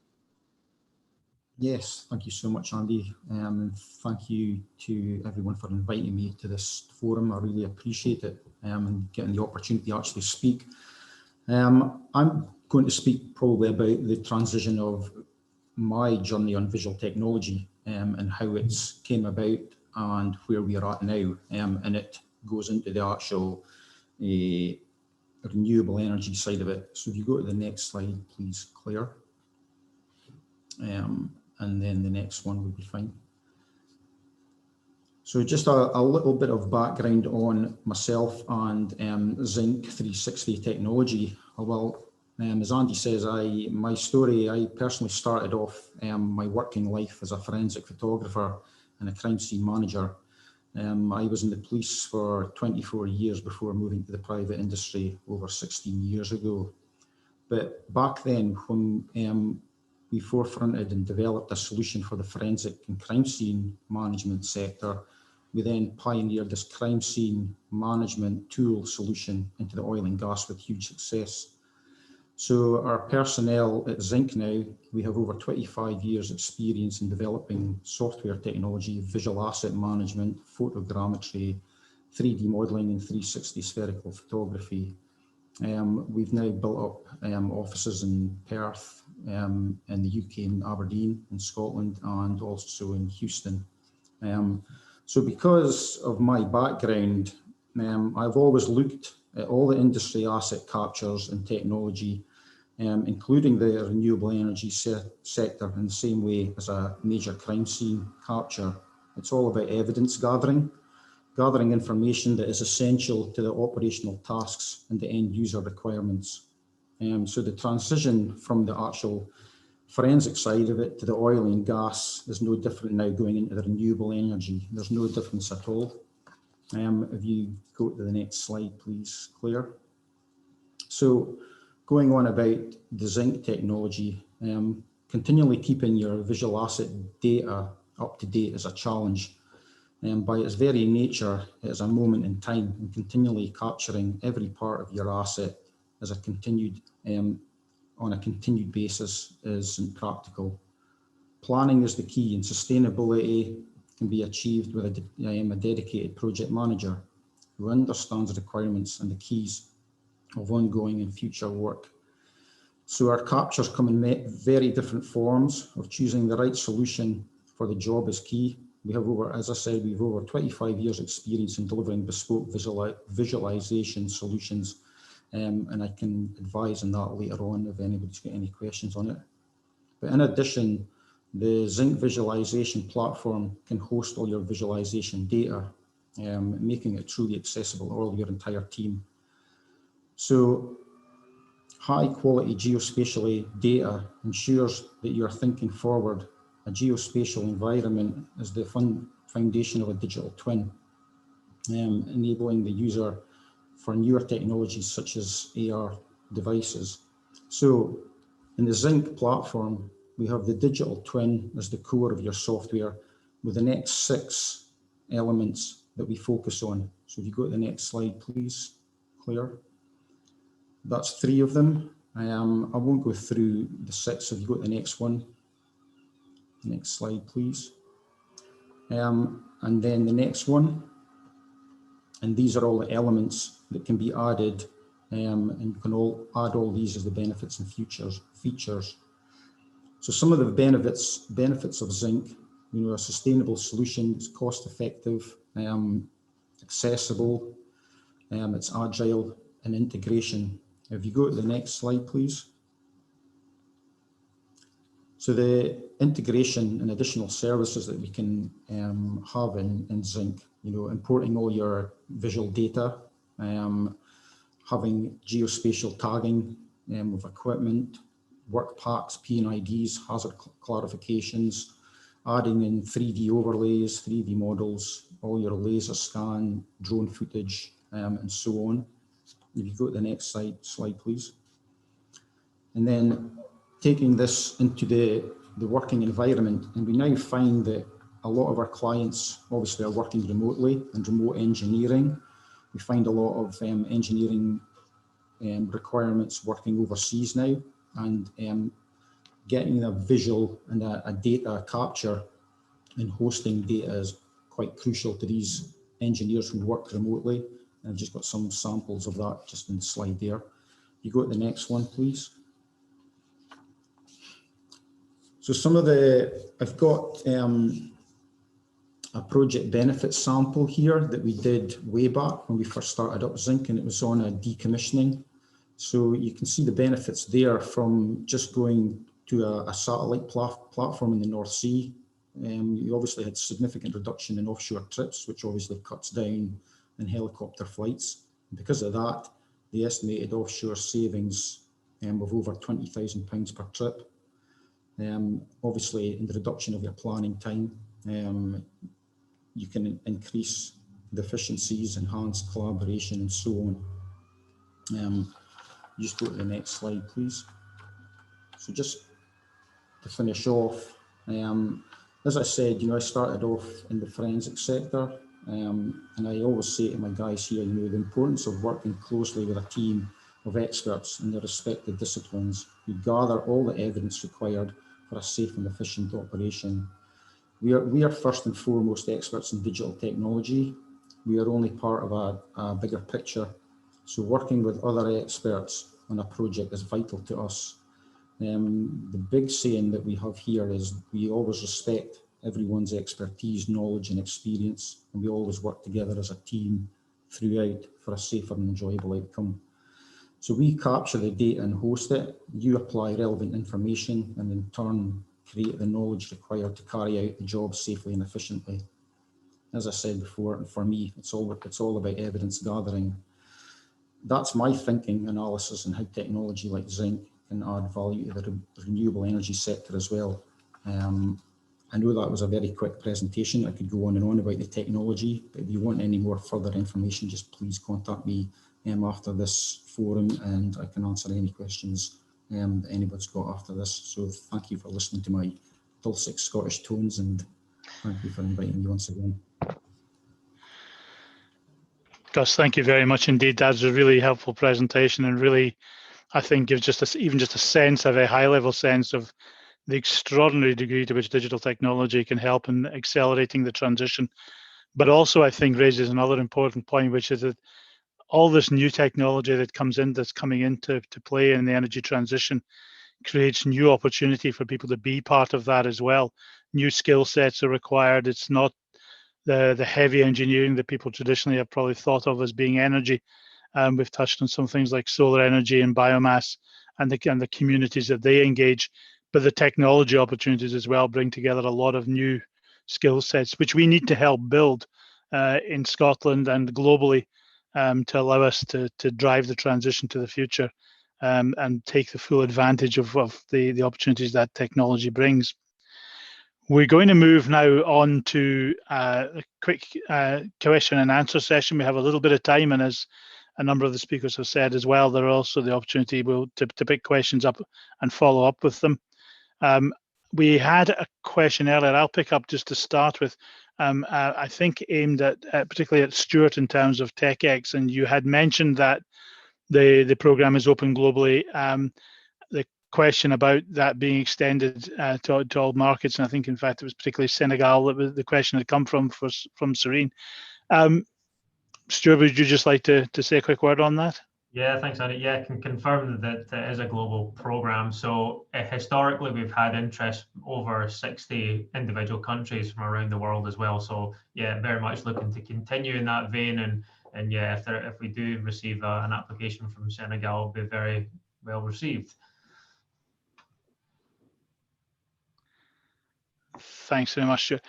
Yes, thank you so much, Andy. And thank you to everyone for inviting me to this forum. I really appreciate it and getting the opportunity to actually speak. I'm going to speak probably about the transition of my journey on visual technology and how it's came about and where we are at now. And it goes into the actual renewable energy side of it. So if you go to the next slide, please, Claire. And then the next one will be fine. So just a little bit of background on myself and ZynQ 360 technology. Well, as Andy says, my story, I personally started off my working life as a forensic photographer and a crime scene manager. I was in the police for 24 years before moving to the private industry over 16 years ago. But back then, when we forefronted and developed a solution for the forensic and crime scene management sector, we then pioneered this crime scene management tool solution into the oil and gas with huge success. So our personnel at ZynQ now, we have over 25 years experience in developing software technology, visual asset management, photogrammetry, 3D modeling and 360 spherical photography. We've now built up offices in Perth, in the UK, in Aberdeen, in Scotland, and also in Houston. So because of my background, I've always looked at all the industry asset captures and technology, including the renewable energy sector, in the same way as a major crime scene capture. It's all about evidence gathering information that is essential to the operational tasks and the end user requirements. So the transition from the actual forensic side of it to the oil and gas is no different now going into the renewable energy. There's no difference at all. If you go to the next slide, please, Claire. So going on about the Zinc technology, continually keeping your visual asset data up to date is a challenge. By its very nature, it is a moment in time, and continually capturing every part of your asset as a continued, on a continued basis isn't practical. Planning is the key, and sustainability can be achieved with a dedicated project manager who understands the requirements and the keys of ongoing and future work. So our captures come in very different forms. Of choosing the right solution for the job is key. We have over, as I said, we've over 25 years experience in delivering bespoke visualization solutions, and I can advise on that later on if anybody's got any questions on it. But in addition, the ZynQ visualization platform can host all your visualization data, making it truly accessible to all your entire team. So high quality geospatial data ensures that you're thinking forward. A geospatial environment is the foundation of a digital twin, enabling the user for newer technologies such as AR devices. So in the ZynQ platform, we have the digital twin as the core of your software, with the next 6 elements that we focus on. So if you go to the next slide, please, Claire. That's 3 of them. I won't go through the 6. If you go to the next one. Next slide, please. And then the next one. And these are all the elements that can be added, and you can all add all these as the benefits and features. So some of the benefits of ZynQ, you know, a sustainable solution, it's cost effective, accessible, it's agile, and integration. If you go to the next slide, please. So the integration and additional services that we can have in ZynQ, you know, importing all your visual data, having geospatial tagging with equipment, work packs, P&IDs, hazard clarifications, adding in 3D overlays, 3D models, all your laser scan, drone footage, and so on. If you go to the next slide, please. And then taking this into the working environment, and we now find that a lot of our clients obviously are working remotely and remote engineering. We find a lot of engineering requirements working overseas now, and getting a visual and a data capture and hosting data is quite crucial to these engineers who work remotely. And I've just got some samples of that just in the slide there. You go to the next one, please. So some of I've got a project benefit sample here that we did way back when we first started up ZynQ, and it was on a decommissioning. So you can see the benefits there from just going to a satellite platform in the North Sea. You obviously had significant reduction in offshore trips, which obviously cuts down in helicopter flights. And because of that, the estimated offshore savings of over £20,000 per trip. Obviously, in the reduction of your planning time, you can increase the efficiencies, enhance collaboration, and so on. You just go to the next slide, please. So just to finish off, as I said, I started off in the forensic sector, and I always say to my guys here, the importance of working closely with a team of experts in their respective disciplines who gather all the evidence required for a safe and efficient operation. We are first and foremost experts in digital technology. We are only part of a bigger picture. So working with other experts on a project is vital to us. The big saying that we have here is we always respect everyone's expertise, knowledge and experience, and we always work together as a team throughout for a safer and enjoyable outcome. So we capture the data and host it. You apply relevant information and in turn create the knowledge required to carry out the job safely and efficiently. As I said before, and for me, it's all about evidence gathering. That's my thinking, analysis, and how technology like Zinc can add value to the renewable energy sector as well. I know that was a very quick presentation. I could go on and on about the technology, but if you want any more further information, just please contact me after this forum, and I can answer any questions that anybody's got after this. So thank you for listening to my dulcet Scottish tones, and thank you for inviting me once again. Gus, thank you very much indeed. That was a really helpful presentation, and really, I think, gives even just a sense, a very high-level sense of the extraordinary degree to which digital technology can help in accelerating the transition. But also, I think, raises another important point, which is that all this new technology that that's coming into play in the energy transition creates new opportunity for people to be part of that as well. New skill sets are required. It's not the heavy engineering that people traditionally have probably thought of as being energy. We've touched on some things like solar energy and biomass and the communities that they engage, but the technology opportunities as well bring together a lot of new skill sets, which we need to help build in Scotland and globally to allow us to drive the transition to the future and take the full advantage of the opportunities that technology brings. We're going to move now on to a quick question and answer session. We have a little bit of time, and as a number of the speakers have said as well, there are also the opportunity to pick questions up and follow up with them. We had a question earlier I'll pick up just to start with, I think aimed at particularly at Stuart in terms of TechX, and you had mentioned that the program is open globally. The question about that being extended to all markets, and I think in fact it was particularly Senegal that the question had come from Serene. Stuart, would you just like to say a quick word on that? Yeah, thanks, Andy. Yeah, I can confirm that it is a global program. So historically, we've had interest over 60 individual countries from around the world as well. So yeah, very much looking to continue in that vein. And yeah, if we do receive an application from Senegal, it'll be very well received. Thanks very much, Stuart.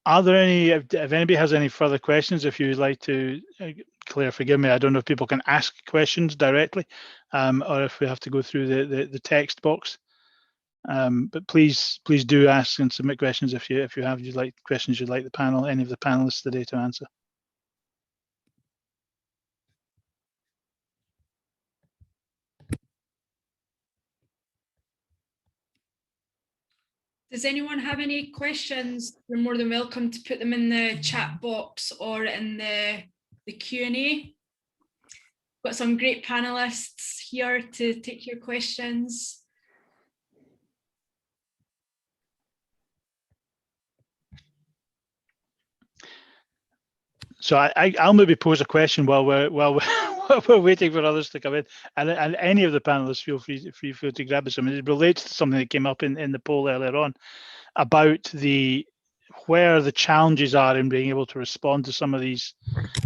Are there any, if anybody has any further questions, if you'd like to, Claire, forgive me, I don't know if people can ask questions directly or if we have to go through the text box. But please do ask and submit questions if you have questions you'd like the panel, any of the panelists today to answer. Does anyone have any questions? You're more than welcome to put them in the chat box or in the Q&A. Got some great panelists here to take your questions. So I'll maybe pose a question while we're waiting for others to come in, and any of the panelists feel free to grab us. I mean, it relates to something that came up in the poll earlier on about where the challenges are in being able to respond to some of these,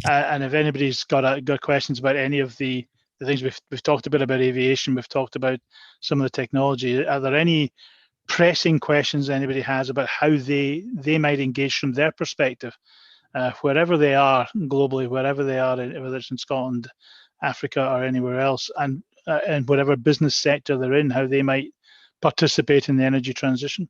and if anybody's got questions about any of the things we've talked a bit about aviation, we've talked about some of the technology. Are there any pressing questions anybody has about how they might engage from their perspective? Wherever they are globally, wherever they are, whether it's in Scotland, Africa, or anywhere else, and whatever business sector they're in, how they might participate in the energy transition.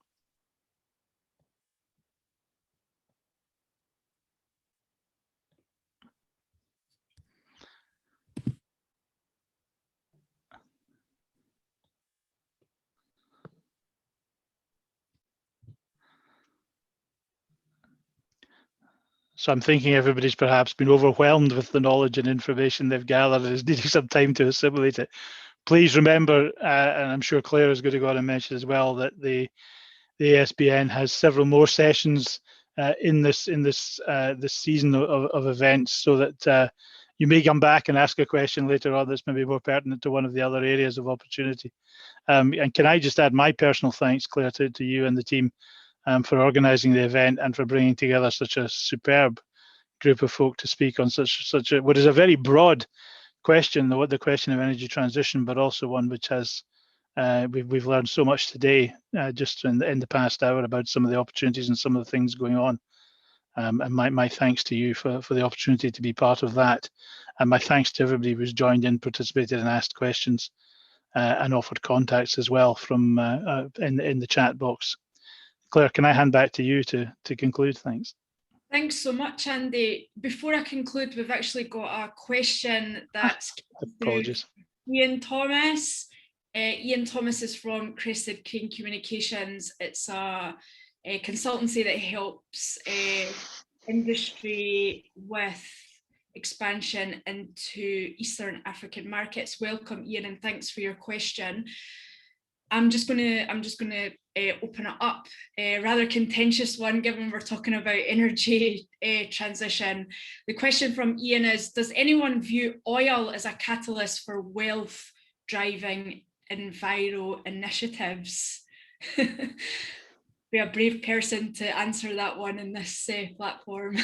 So I'm thinking everybody's perhaps been overwhelmed with the knowledge and information they've gathered and is needing some time to assimilate it. Please remember, and I'm sure Claire is going to go on and mention as well, that the ASBN has several more sessions in this season of events, so that you may come back and ask a question later on that's maybe more pertinent to one of the other areas of opportunity. And can I just add my personal thanks, Claire, to you and the team for organising the event and for bringing together such a superb group of folk to speak on such a what is a very broad question, the question of energy transition, but also one which has we've learned so much today, just in the past hour, about some of the opportunities and some of the things going on. And my thanks to you for the opportunity to be part of that, and my thanks to everybody who's joined in, participated, and asked questions, and offered contacts as well from in the chat box. Claire, can I hand back to you to conclude? Thanks. Thanks so much, Andy. Before I conclude, we've actually got a question that's apologies. Ian Thomas. Ian Thomas is from Crested Crane Communications. It's a consultancy that helps industry with expansion into Eastern African markets. Welcome, Ian, and thanks for your question. I'm just gonna open it up. A rather contentious one, given we're talking about energy transition. The question from Ian is: does anyone view oil as a catalyst for wealth driving enviro initiatives? Be a brave person to answer that one in this platform.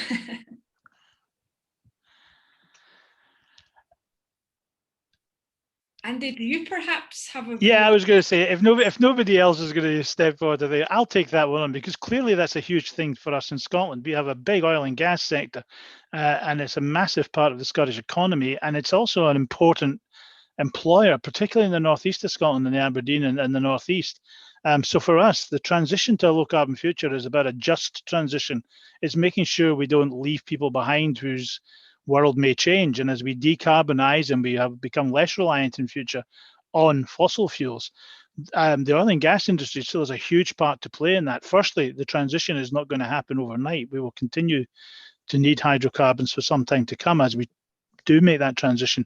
Andy, do you perhaps have a view? Yeah, I was going to say, if nobody else is going to step forward today, I'll take that one on, because clearly that's a huge thing for us in Scotland. We have a big oil and gas sector, and it's a massive part of the Scottish economy, and it's also an important employer, particularly in the northeast of Scotland and the Aberdeen and the northeast. So for us, the transition to a low carbon future is about a just transition. It's making sure we don't leave people behind whose world may change. And as we decarbonize and we have become less reliant in future on fossil fuels, the oil and gas industry still has a huge part to play in that. Firstly, the transition is not going to happen overnight. We will continue to need hydrocarbons for some time to come as we do make that transition.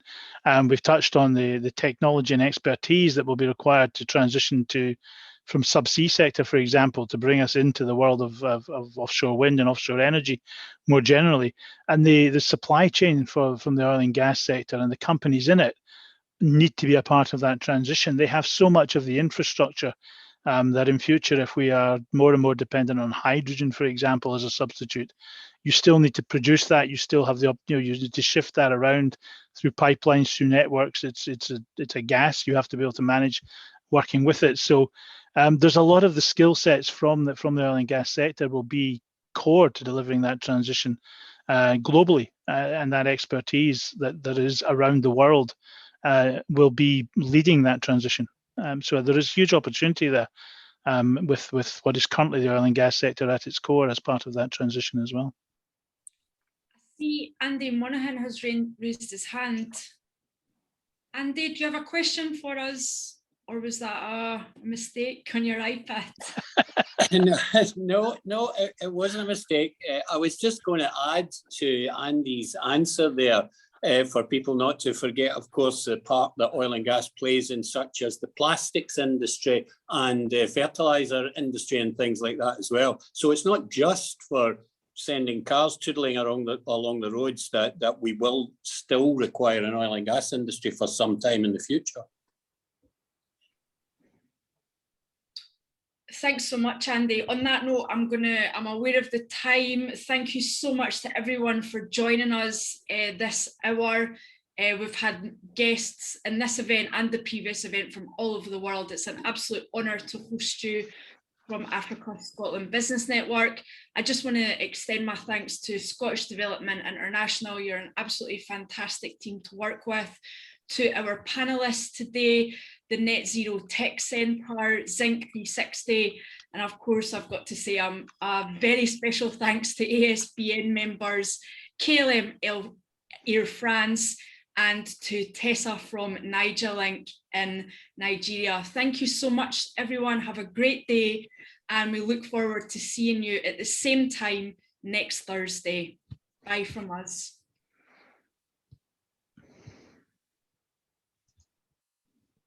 We've touched on the technology and expertise that will be required to transition from subsea sector, for example, to bring us into the world of offshore wind and offshore energy more generally. And the supply chain from the oil and gas sector and the companies in it need to be a part of that transition. They have so much of the infrastructure that in future, if we are more and more dependent on hydrogen, for example, as a substitute, you still need to produce that. You still have you need to shift that around through pipelines, through networks. It's a gas. You have to be able to manage working with it. So there's a lot of the skill sets from the oil and gas sector will be core to delivering that transition globally, and that expertise that is around the world will be leading that transition. So there is huge opportunity there with what is currently the oil and gas sector at its core as part of that transition as well. I see Andy Monaghan has raised his hand. Andy, do you have a question for us? Or was that a mistake on your iPad? No, it wasn't a mistake. I was just going to add to Andy's answer there for people not to forget, of course, the part that oil and gas plays in such as the plastics industry and fertilizer industry and things like that as well. So it's not just for sending cars tootling along the roads that we will still require an oil and gas industry for some time in the future. Thanks so much, Andy. On that note, I'm aware of the time. Thank you so much to everyone for joining us this hour. We've had guests in this event and the previous event from all over the world. It's an absolute honour to host you from Africa Scotland Business Network. I just want to extend my thanks to Scottish Development International. You're an absolutely fantastic team to work with. To our panelists today, the Net Zero Tech Centre, Zinc 360, and of course I've got to say a very special thanks to ASBN members, KLM Air France, and to Thessa from Naijalink in Nigeria. Thank you so much, everyone. Have a great day, and we look forward to seeing you at the same time next Thursday. Bye from us.